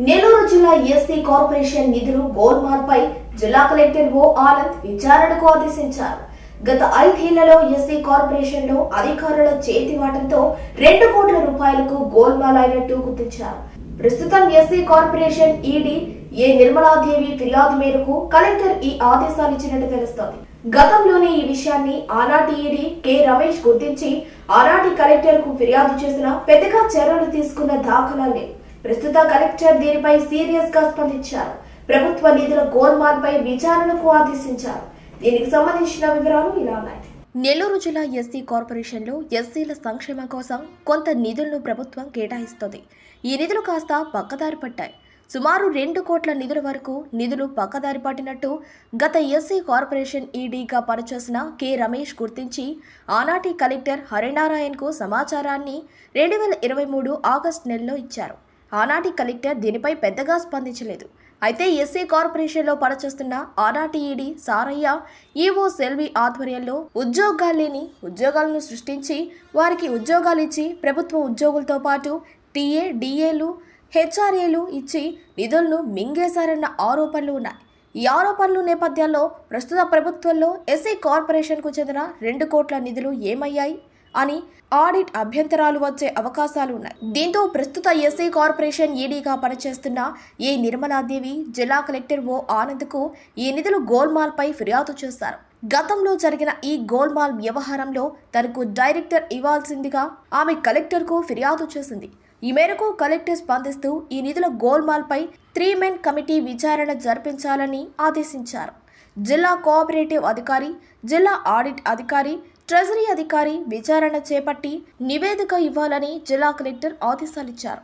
నెల్లూరు జిల్లా SC corporation నిధులు గోల్మాల్పై జిల్లా కలెక్టర్ ఓ ఆనంద్ విచారణకు ఆదేశించారు. గత 5 ఏళ్లలో ఎస్సీ కార్పొరేషన్ లో అధికారుల చేతివాటంతో 2 కోట్ల రూపాయలకు గోల్మాల్ అయినట్టు గుర్తించారు. ప్రస్తుతం ఎస్సీ కార్పొరేషన్ ఈడీ ఏ నిర్మలాదేవి ఫిర్యాదు మేరకు కలెక్టర్ ఈ ఆదేశాలు ఇచ్చినట్టు తెలుస్తోంది. గతంలోనే ఈ విషయాన్ని ఆనాటి ఈడీ కె రమేష్ గుర్తించి ఆనాటి కలెక్టర్ కు ఫిర్యాదు చేసిన పెద్దగా చర్యలు తీసుకున్న దాఖలాలు లేవు. ప్రస్తుత కలెక్టర్ దీనిపై సీరియస్ గా స్పందించారు. ప్రభుత్వ నిధుల గోల్మాల్ పై విచారణకు ఆదేశించారు. దీనికి సంబంధించిన వివరాలు ఇలా ఉన్నాయి. నెల్లూరు జిల్లా ఎస్సీ కార్పొరేషన్ లో ఎస్సీల సంక్షేమం కోసం కొంత నిధులను ప్రభుత్వం కేటాయిస్తోంది. ఈ నిధులు కాస్త పక్కదారి పట్టాయి. సుమారు 2 కోట్ల నిధుల వరకు నిధులు పక్కదారి పట్టినట్టు గత ఎస్సీ కార్పొరేషన్ ఈడీగా పనిచేసిన కె రమేష్ గుర్తించి ఆనాటి కలెక్టర్ హరినారాయణకు సమాచారాన్ని 2023 ఆగస్టు నెలలో ఇచ్చారు. ఆనాటి కలెక్టర్ దీనిపై పెద్దగా స్పందించలేదు. అయితే ఎస్సీ కార్పొరేషన్లో పనిచేస్తున్న ఆనాటి ఈడీ సారయ్య ఈవో సెల్వి ఆధ్వర్యంలో ఉద్యోగాలేని ఉద్యోగాలను సృష్టించి వారికి ఉద్యోగాలు ఇచ్చి ప్రభుత్వ ఉద్యోగులతో పాటు టీఏ డిఏలు హెచ్ఆర్ఏలు ఇచ్చి నిధులను మింగేశారన్న ఆరోపణలు ఉన్నాయి. ఈ ఆరోపణల నేపథ్యంలో ప్రస్తుత ప్రభుత్వంలో ఎస్సీ కార్పొరేషన్కు చెందిన 2 కోట్ల నిధులు ఏమయ్యాయి అని ఆడిట్ అభ్యంతరాలు వచ్చే అవకాశాలు ఉన్నాయి. దీంతో ప్రస్తుత ఎస్సీ కార్పొరేషన్ ఈడీగా పనిచేస్తున్న ఏ నిర్మలాదేవి జిల్లా కలెక్టర్ ఓ ఆనంద్కు ఈ నిధులు గోల్మాల్ పై ఫిర్యాదు చేశారు. గతంలో జరిగిన ఈ గోల్మాల్ వ్యవహారంలో తనకు డైరెక్టర్ ఇవ్వాల్సిందిగా ఆమె కలెక్టర్కు ఫిర్యాదు చేసింది. ఈ మేరకు కలెక్టర్ స్పందిస్తూ ఈ నిధుల గోల్మాల్ పై 3 మెన్ కమిటీ విచారణ జరిపించాలని ఆదేశించారు. జిల్లా కోఆపరేటివ్ అధికారి, జిల్లా ఆడిట్ అధికారి, ట్రెజరీ అధికారి విచారణ చేపట్టి నివేదిక ఇవ్వాలని జిల్లా కలెక్టర్ ఆదేశాలిచ్చారు.